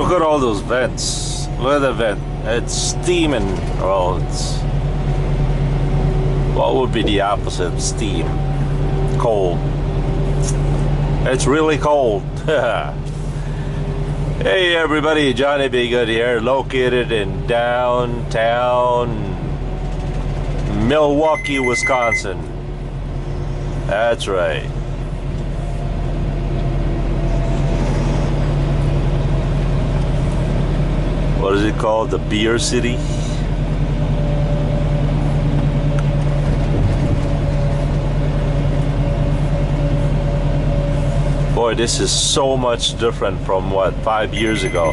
Look at all those vents. Look at the vent. It's steaming. Well, it's... what would be the opposite of steam? Cold. It's really cold. Hey everybody, Johnny B. Good here, located in downtown Milwaukee, Wisconsin. That's right. What is it called? The Beer City? Boy, this is so much different from what, 5 years ago.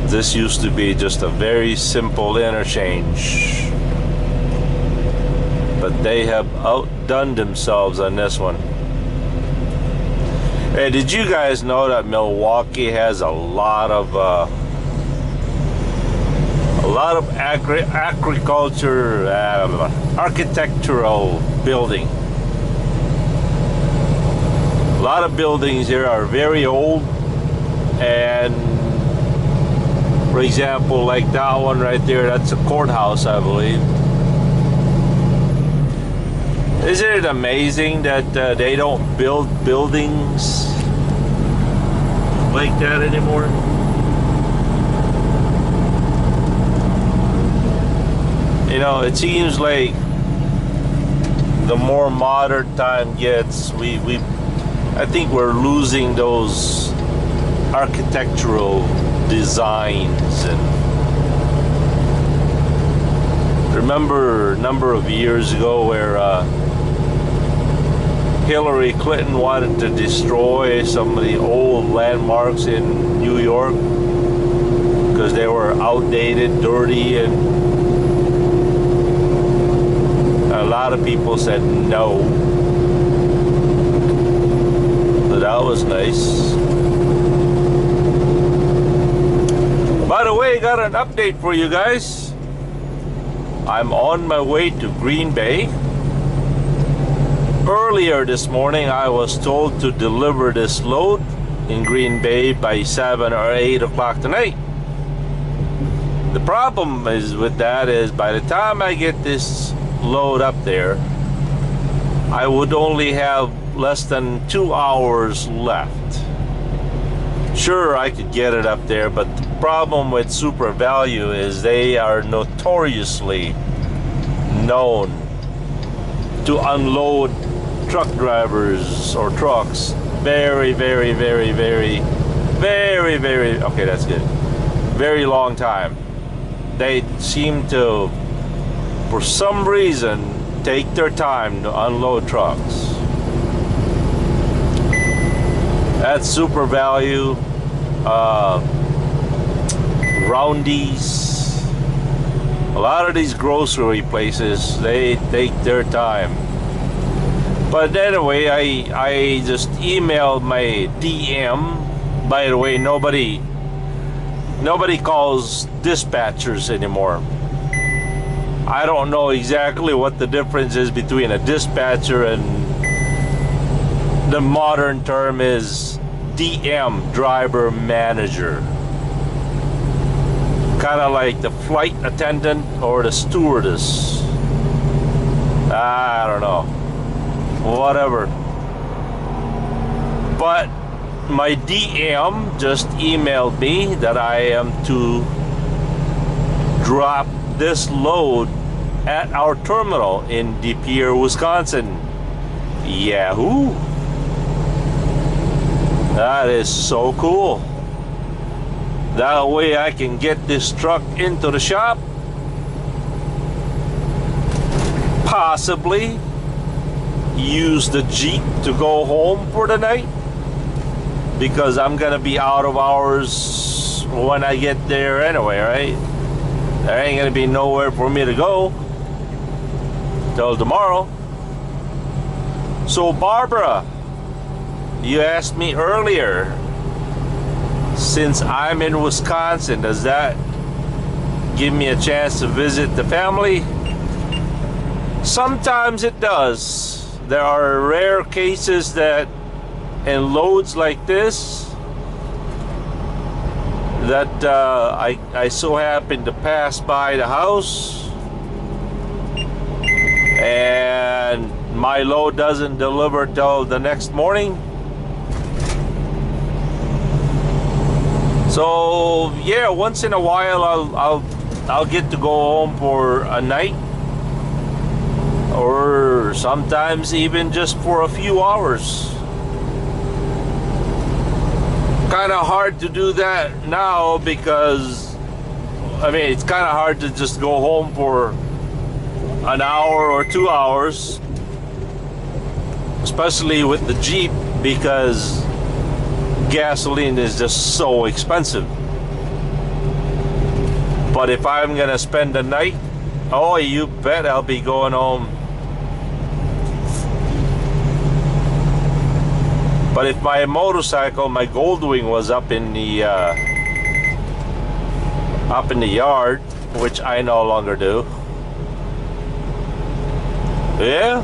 This used to be just a very simple interchange, but they have outdone themselves on this one. Hey, did you guys know that Milwaukee has a lot of agriculture, architectural building. A lot of buildings here are very old, and for example, like that one right there, that's a courthouse, I believe. Isn't it amazing that they don't build buildings like that anymore? You know, it seems like the more modern time gets, I think we're losing those architectural designs. And remember a number of years ago where Hillary Clinton wanted to destroy some of the old landmarks in New York because they were outdated, dirty, and a lot of people said no. That was nice. By the way, I got an update for you guys. I'm on my way to Green Bay. Earlier this morning, I was told to deliver this load in Green Bay by 7 or 8 o'clock tonight. The problem is with that is by the time I get this load up there, I would only have less than 2 hours left. Sure, I could get it up there, but the problem with Super Value is they are notoriously known to unload truck drivers or trucks very, okay, that's good, very long time. They seem to, for some reason, take their time to unload trucks. That's Super Value, Roundy's. A lot of these grocery places, they take their time. But anyway, I just emailed my DM. By the way, nobody calls dispatchers anymore. I don't know exactly what the difference is between a dispatcher and the modern term is DM, driver manager. Kind of like the flight attendant or the stewardess. I don't know. Whatever. But my DM just emailed me that I am to drop this load at our terminal in De Pere, Wisconsin. Yahoo! That is so cool. That way I can get this truck into the shop. Possibly use the Jeep to go home for the night, because I'm gonna be out of hours when I get there anyway, right? There ain't gonna be nowhere for me to go till tomorrow. So Barbara, you asked me earlier, since I'm in Wisconsin, does that give me a chance to visit the family? Sometimes it does. There are rare cases that in loads like this, that I so happened to pass by the house, and my load doesn't deliver till the next morning. So yeah, once in a while I'll get to go home for a night, or sometimes even just for a few hours. Kind of hard to do that now because, I mean, it's kind of hard to just go home for an hour or 2 hours, especially with the Jeep, because gasoline is just so expensive. But if I'm gonna spend the night, oh, you bet I'll be going home. But if my motorcycle, my Goldwing, was up in the yard, which I no longer do, yeah,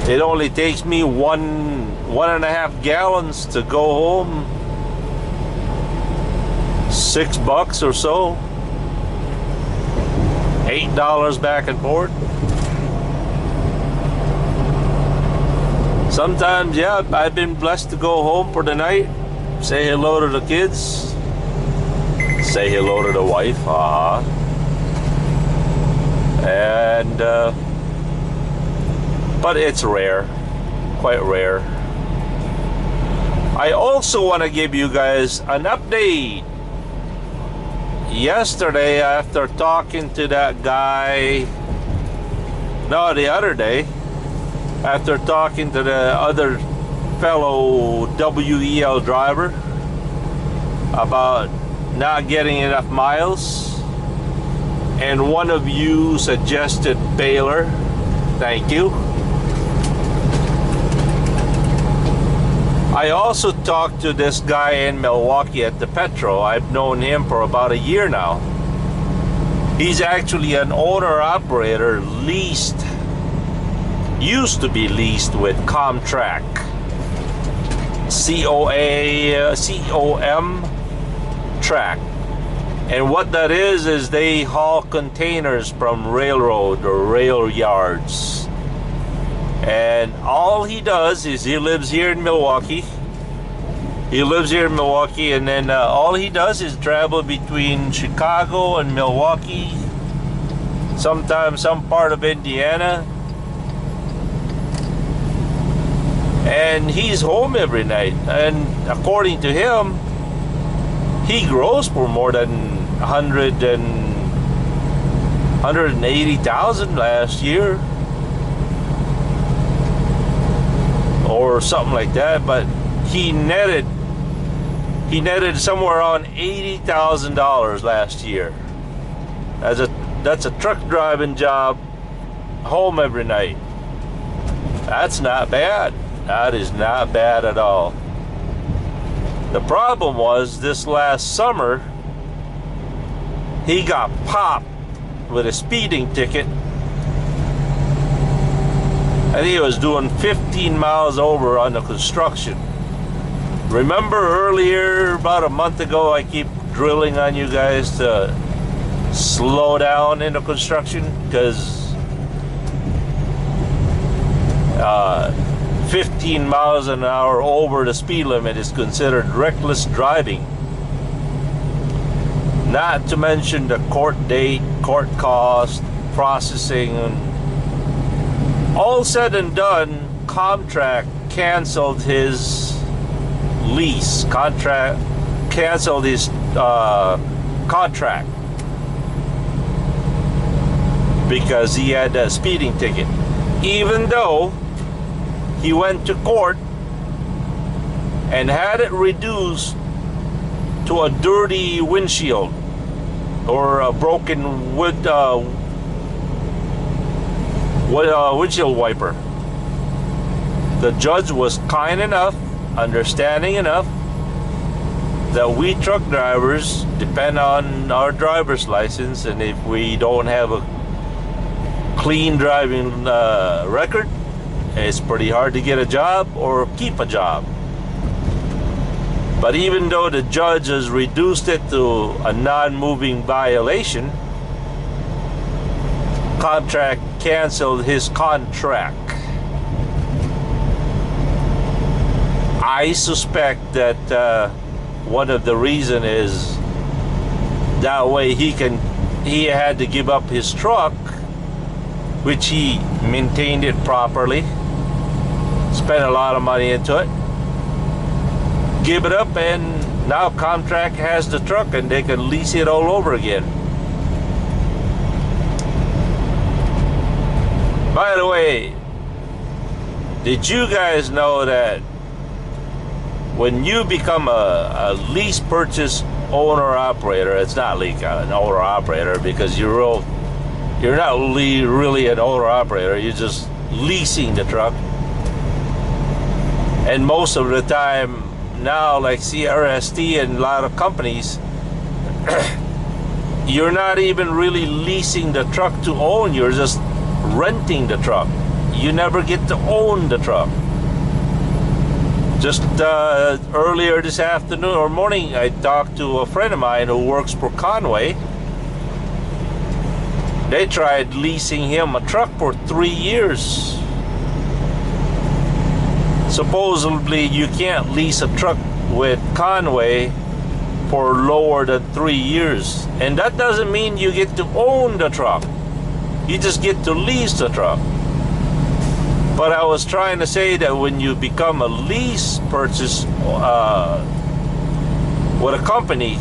it only takes me 1.5 gallons to go home. $6 or so, $8 back and forth. Sometimes, yeah, I've been blessed to go home for the night, say hello to the kids, say hello to the wife, and but it's rare, quite rare. I also want to give you guys an update. Yesterday, after talking to that guy, no, the other day, after talking to the other fellow WEL driver about not getting enough miles, and one of you suggested Baylor. Thank you. I also talked to this guy in Milwaukee at the Petro. I've known him for about a year now. He's actually an owner-operator, used to be leased with Comtrack, C-O-M Track. And what that is they haul containers from railroad or rail yards. And all he does is, he lives here in Milwaukee. And then all he does is travel between Chicago and Milwaukee, sometimes some part of Indiana. And he's home every night. And according to him, he grows for more than 180,000 last year, or something like that. But he netted somewhere around $80,000 last year. That's a truck driving job, home every night. That's not bad. That is not bad at all. The problem was, this last summer, he got popped with a speeding ticket. And he was doing 15 miles over on the construction. Remember earlier, about a month ago, I keep drilling on you guys to slow down in the construction, because 15 miles an hour over the speed limit is considered reckless driving. Not to mention the court date, court cost, processing. All said and done, Comtrack canceled his lease, canceled his contract, because he had a speeding ticket, even though he went to court and had it reduced to a dirty windshield or a broken windshield wiper. The judge was kind enough, understanding enough, that we truck drivers depend on our driver's license, and if we don't have a clean driving record, it's pretty hard to get a job or keep a job. But even though the judge has reduced it to a non-moving violation, contract canceled his contract. I suspect that one of the reason is that way he had to give up his truck, which he maintained it properly, spent a lot of money into it, give it up, and now contract has the truck and they can lease it all over again. By the way, did you guys know that when you become a lease purchase owner operator, it's not like an owner operator because you're not really an owner operator, you're just leasing the truck. And most of the time now, like CRST and a lot of companies, you're not even really leasing the truck to own, you're just renting the truck. You never get to own the truck. Just earlier this afternoon or morning, I talked to a friend of mine who works for Conway. They tried leasing him a truck for 3 years. Supposedly you can't lease a truck with Conway for lower than 3 years, and that doesn't mean you get to own the truck. You just get to lease the truck. But I was trying to say that when you become a lease purchase with a company,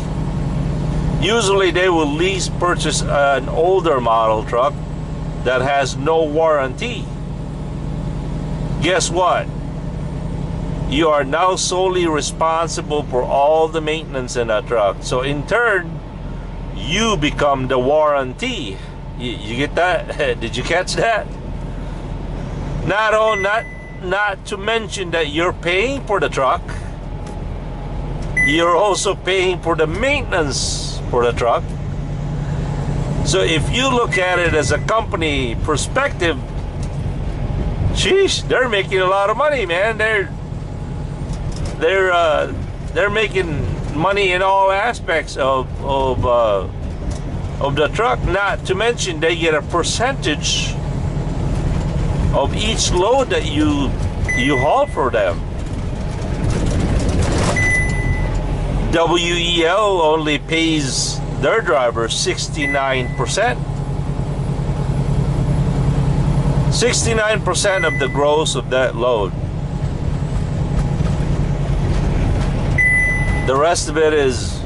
usually they will lease purchase an older model truck that has no warranty. Guess what? You are now solely responsible for all the maintenance in that truck. So in turn, you become the warranty. You get that? Did you catch that? Not to mention that you're paying for the truck. You're also paying for the maintenance for the truck. So if you look at it as a company perspective, sheesh, they're making a lot of money, man. They're making money in all aspects of the truck. Not to mention they get a percentage of each load that you haul for them. WEL only pays their drivers 69%. 69% of the gross of that load. The rest of it is,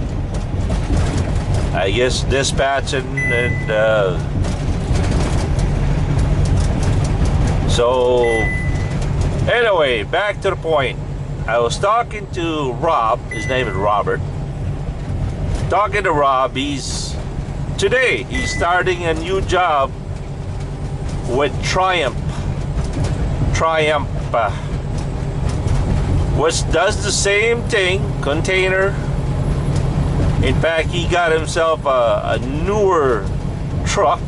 I guess, dispatching and so anyway, back to the point. I was talking to Rob, his name is Robert. Talking to Rob, he's starting a new job with Triumph, which does the same thing, container. In fact, he got himself a newer truck,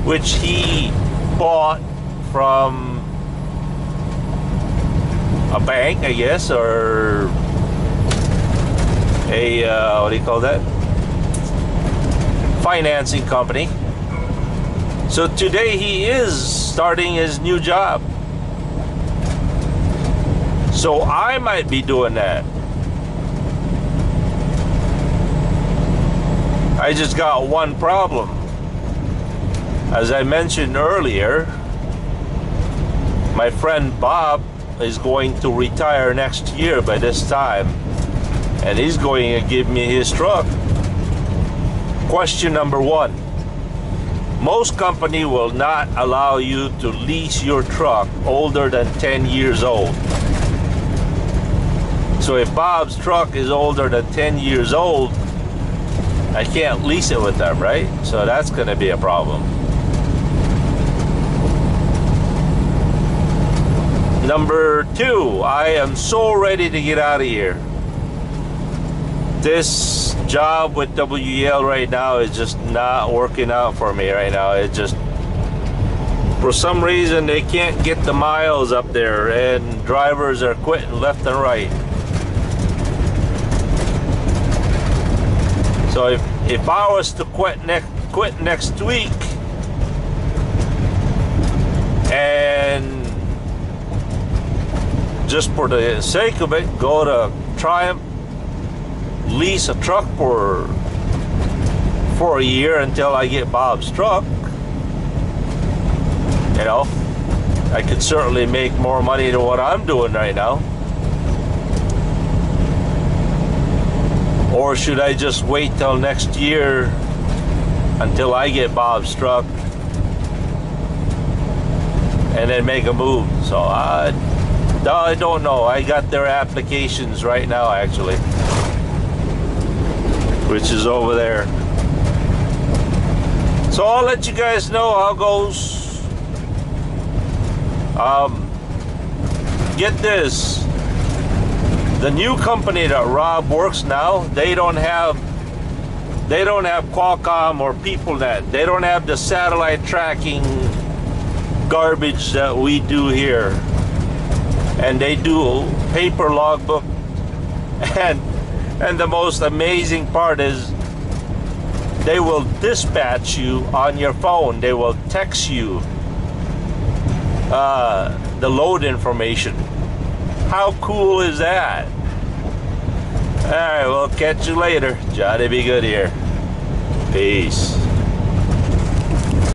which he bought from a bank, I guess, or a what do you call that? Financing company. So today he is starting his new job. So I might be doing that. I just got one problem. As I mentioned earlier, my friend Bob is going to retire next year by this time, and he's going to give me his truck. Question number one: most companies will not allow you to lease your truck older than 10 years old. So if Bob's truck is older than 10 years old, I can't lease it with them, right? So that's going to be a problem. Number two, I am so ready to get out of here. This job with WEL right now is just not working out for me right now. It just, for some reason, they can't get the miles up there, and drivers are quitting left and right. So if I was to quit next week and just for the sake of it, go to Triumph, lease a truck for a year until I get Bob's truck, you know, I could certainly make more money than what I'm doing right now. Or should I just wait till next year until I get Bob's truck and then make a move? So I don't know. I got their applications right now, actually, which is over there. So I'll let you guys know how it goes. Get this. The new company that Rob works now, they don't have Qualcomm or PeopleNet. They don't have the satellite tracking garbage that we do here. And they do paper logbook. And the most amazing part is they will dispatch you on your phone. They will text you the load information. How cool is that? Alright, we'll catch you later. Johnny Be Good here. Peace.